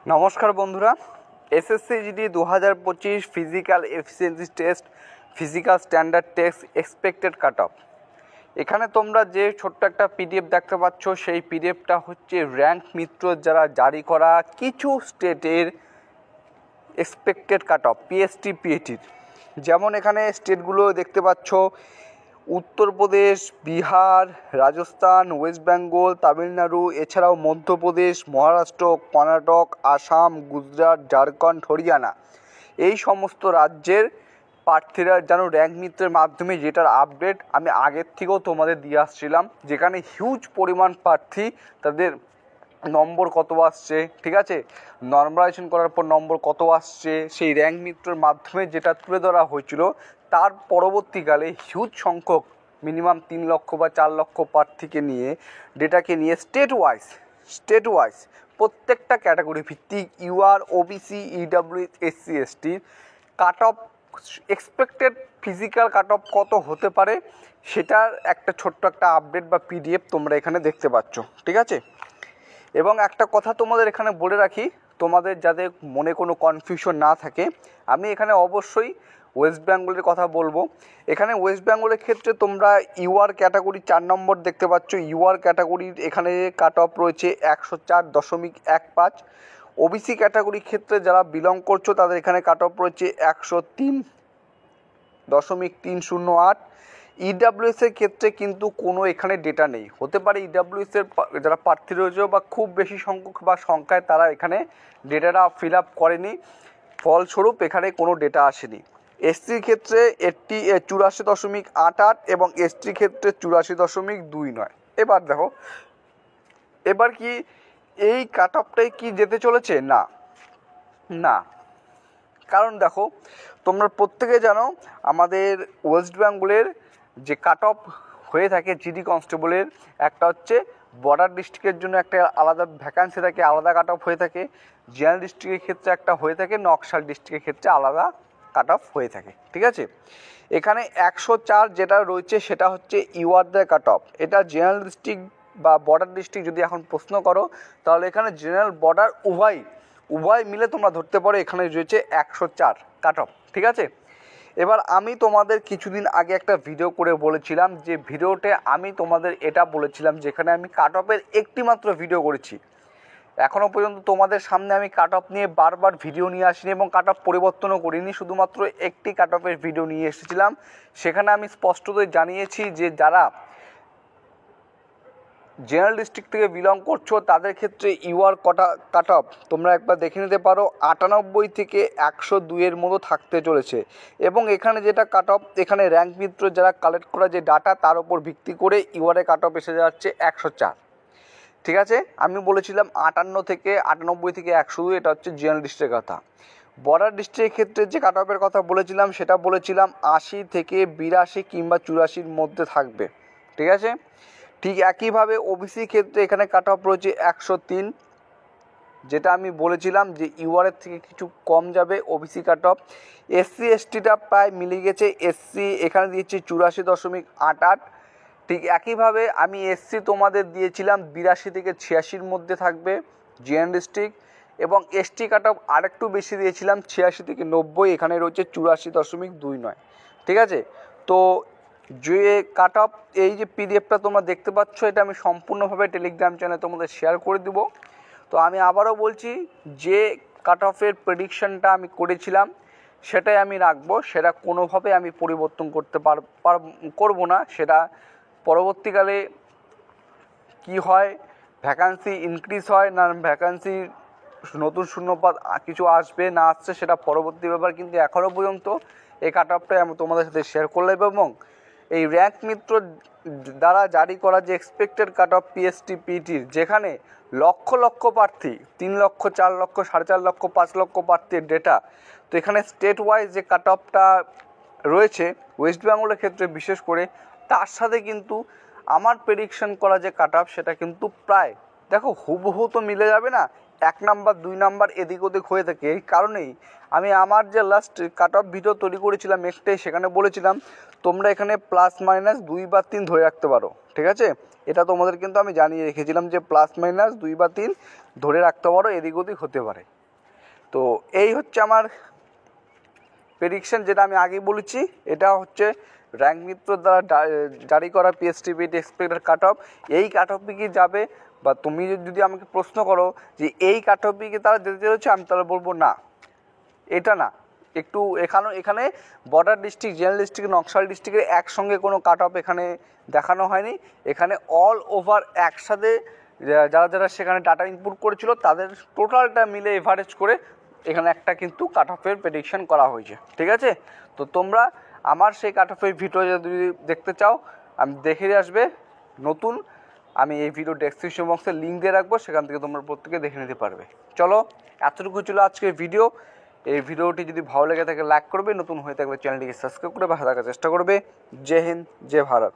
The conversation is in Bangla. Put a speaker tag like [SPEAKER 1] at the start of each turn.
[SPEAKER 1] নমস্কার বন্ধুরা, SSC GD 2025 physical efficiency test, physical standard test expected cut off. এখানে তোমরা যে ছোট্ট একটা পিডিএফ দেখতে পাচ্ছ, সেই পিডিএফটা হচ্ছে র্যাঙ্ক মিত্র যারা জারি করা কিছু স্টেটের এক্সপেক্টেড কাট অফ পিএসটি পিএটির। যেমন এখানে স্টেটগুলো দেখতে পাচ্ছ: উত্তরপ্রদেশ, বিহার, রাজস্থান, ওয়েস্ট বেঙ্গল, তামিলনাড়ু, এছাড়াও মধ্যপ্রদেশ, মহারাষ্ট্র, কর্ণাটক, আসাম, গুজরাট, ঝাড়খণ্ড, হরিয়ানা। এই সমস্ত রাজ্যের প্রার্থীরা যেন র্যাঙ্ক মিত্রের মাধ্যমে, যেটার আপডেট আমি আগের থেকেও তোমাদের দিয়ে আসছিলাম, যেখানে হিউজ পরিমাণ প্রার্থী তাদের নম্বর কত আসছে, ঠিক আছে, নর্মালাইজেশন করার পর নম্বর কত আসছে, সেই র্যাঙ্ক মিত্রের মাধ্যমে যেটা তুলে ধরা হয়েছিল, তার পরবর্তীকালে হিউজ সংখ্যক মিনিমাম 3 লক্ষ বা 4 লক্ষ প্রার্থীকে নিয়ে, ডেটাকে নিয়ে স্টেট ওয়াইজ প্রত্যেকটা ক্যাটাগরি ভিত্তিক ইউআর, ওবিসি, ইডাব্লিউ, এসসি, এসটির cut off, expected physical cut off কত হতে পারে, সেটার একটা ছোট্ট একটা আপডেট বা পিডিএফ তোমরা এখানে দেখতে পাচ্ছ, ঠিক আছে। এবং একটা কথা তোমাদের এখানে বলে রাখি, তোমাদের যাতে মনে কোনো কনফিউশন না থাকে, আমি এখানে অবশ্যই ওয়েস্ট বেঙ্গলের কথা বলবো। এখানে ওয়েস্ট বেঙ্গলের ক্ষেত্রে তোমরা ইউআর ক্যাটাগরি 4 নম্বর দেখতে পাচ্ছ। ইউআর ক্যাটাগরির এখানে কাট অফ রয়েছে 104.15। ওবিসি ক্যাটাগরির ক্ষেত্রে যারা বিলং করছো তাদের এখানে কাট অফ রয়েছে 103.308। ইডাব্লিউএসের ক্ষেত্রে কিন্তু কোনো এখানে ডেটা নেই। হতে পারে ইডাব্লিউএসের যারা প্রার্থী রয়েছে বা খুব বেশি সংখ্যক বা সংখ্যায় তারা এখানে ডেটাটা ফিল আপ করেনি, ফলস্বরূপ এখানে কোনো ডেটা আসেনি। এসসির ক্ষেত্রে 84.88 এবং এসটির ক্ষেত্রে 84.29। এবার দেখো, এবার কি এই কাট অফটাই কি যেতে চলেছে? না, কারণ দেখো, তোমরা প্রত্যেকে জানো আমাদের ওয়েস্ট বেঙ্গলের যে কাট অফ হয়ে থাকে জিডি কনস্টেবলের, একটা হচ্ছে বর্ডার ডিস্ট্রিক্টের জন্য একটা আলাদা ভ্যাকান্সি থাকে, আলাদা কাট অফ হয়ে থাকে। জেনারেল ডিস্ট্রিক্টের ক্ষেত্রে একটা হয়ে থাকে, নকশাল ডিস্ট্রিক্টের ক্ষেত্রে আলাদা কাট অফ হয়ে থাকে, ঠিক আছে। এখানে 104 যেটা রয়েছে সেটা হচ্ছে ইউআরদের কাট অফ। এটা জেনারেল ডিস্ট্রিক্ট বা বর্ডার ডিস্ট্রিক্ট যদি এখন প্রশ্ন করো, তাহলে এখানে জেনারেল বর্ডার উভয় মিলে তোমরা ধরতে পারো এখানে রয়েছে 104 কাট অফ, ঠিক আছে। এবার আমি তোমাদের কিছুদিন আগে একটা ভিডিও করে বলেছিলাম, যে ভিডিওতে আমি তোমাদের এটা বলেছিলাম, যেখানে আমি কাট অফের একটি মাত্র ভিডিও করেছি। এখনও পর্যন্ত তোমাদের সামনে আমি কাট অফ নিয়ে বারবার ভিডিও নিয়ে আসিনি এবং কাট অফ পরিবর্তনও করিনি, শুধুমাত্র একটি কাট অফের ভিডিও নিয়ে এসেছিলাম। সেখানে আমি স্পষ্টতই জানিয়েছি যে যারা জেনারেল ডিস্ট্রিক্ট থেকে বিলং করছো তাদের ক্ষেত্রে ইউআর কাট অফ তোমরা একবার দেখে নিতে পারো, 98 থেকে 102-এর মতো থাকতে চলেছে। এবং এখানে যেটা কাট অফ, এখানে র্যাঙ্ক মিত্র যারা কালেক্ট করা যে ডাটা, তার উপর ভিত্তি করে ইউআরের কাট অফ এসে যাচ্ছে 104, ঠিক আছে। আমি বলেছিলাম 98 থেকে 102, এটা হচ্ছে জেনারেল ডিস্ট্রিক্টের কথা। বর্ডার ডিস্ট্রিক্টের ক্ষেত্রে যে কাট অফের কথা বলেছিলাম, সেটা বলেছিলাম 80 থেকে 82 কিংবা 84-র মধ্যে থাকবে, ঠিক আছে। ঠিক একইভাবে ওবিসির ক্ষেত্রে এখানে কাট অফ রয়েছে 103, যেটা আমি বলেছিলাম যে ইউআরের থেকে কিছু কম যাবে ওবিসি কাট অফ। এসসি এসটিটা প্রায় মিলে গেছে, এসসি এখানে দিয়েছি 84.88। ঠিক একইভাবে আমি এসসি তোমাদের দিয়েছিলাম 82 থেকে 86-র মধ্যে থাকবে জেনারেল ডিস্ট্রিক্ট, এবং এসটি কাট অফ আরেকটু বেশি দিয়েছিলাম 86 থেকে 90, এখানে রয়েছে 84.29, ঠিক আছে। তো যে কাট অফ, এই যে পিডিএফটা তোমরা দেখতে পাচ্ছ, এটা আমি সম্পূর্ণভাবে টেলিগ্রাম চ্যানেলে তোমাদের শেয়ার করে দেব। তো আমি আবারও বলছি, যে কাট অফের প্রেডিকশানটা আমি করেছিলাম সেটাই আমি রাখবো, সেটা কোনোভাবে আমি পরিবর্তন করবো না। সেটা পরবর্তীকালে কি হয়, ভ্যাকান্সি ইনক্রিজ হয় না ভ্যাকান্সি নতুন শূন্যপদ কিছু আসবে না আসছে, সেটা পরবর্তী ব্যাপার। কিন্তু এখনও পর্যন্ত এই কাট অফটাই আমি তোমাদের সাথে শেয়ার করলাম। এবং এই র্যাঙ্ক মিত্র দ্বারা জারি করা যে এক্সপেক্টেড কাট অফ পিএসটি পিটির, যেখানে লক্ষ লক্ষ প্রার্থী, 3 লক্ষ, 4 লক্ষ, 4.5 লক্ষ, 5 লক্ষ প্রার্থীর ডেটা, তো এখানে স্টেট ওয়াইজ যে কাট অফটা রয়েছে ওয়েস্ট বেঙ্গলের ক্ষেত্রে বিশেষ করে, তার সাথে কিন্তু আমার প্রেডিকশন করা যে কাট অফ, সেটা কিন্তু প্রায় দেখো হুবহু তো মিলে যাবে না, 1 নাম্বার 2 নাম্বার এদিক ওদিক হয়ে থাকে। এই কারণেই আমি আমার যে লাস্ট কাট অফ ভিডিও তৈরি করেছিলাম একটাই, সেখানে বলেছিলাম তোমরা এখানে +- 2 বা 3 ধরে রাখতে পারো, ঠিক আছে। এটা তোমাদের কিন্তু আমি জানিয়ে রেখেছিলাম যে প্লাস মাইনাস 2 বা 3 ধরে রাখতে পারো, এদিক ওদিক হতে পারে। তো এই হচ্ছে আমার প্রেডিকশন, যেটা আমি আগেই বলেছি। এটা হচ্ছে র্যাঙ্ক মিত্র দ্বারা জারি করা পিএসটিপিটি এক্সপেক্টেড কাট অফ। এই কাট অফে কি যাবে, বা তুমি যদি আমাকে প্রশ্ন করো যে এই কাট অফে কি তারা যেতে চলেছে, আমি তাহলে বলবো না, এটা না। একটু এখানে border district, general district, Naxal ডিস্ট্রিক্টের একসঙ্গে কোনো কাট অফ এখানে দেখানো হয়নি। এখানে অল ওভার একসাথে যারা যারা সেখানে ডাটা ইনপুট করেছিল তাদের টোটালটা মিলে এভারেজ করে এখানে একটা কিন্তু কাট অফের প্রেডিকশন করা হয়েছে, ঠিক আছে। তো তোমরা আমার সেই কাট অফের ভিডিও যদি দেখতে চাও, আমি দেখে আসবে নতুন, আমি এই ভিডিও ডেসক্রিপশন বক্সে লিঙ্ক দিয়ে রাখবো, সেখান থেকে তোমরা প্রত্যেকে দেখে নিতে পারবে। চলো, এতটুকু ছিল আজকের ভিডিও। এই ভিডিওটি যদি ভালো লেগে থাকে লাইক করবে, নতুন হয়ে থাকলে চ্যানেলটিকে সাবস্ক্রাইব করে পাশে থাকার চেষ্টা করবে। জয় হিন্দ, জয় ভারত।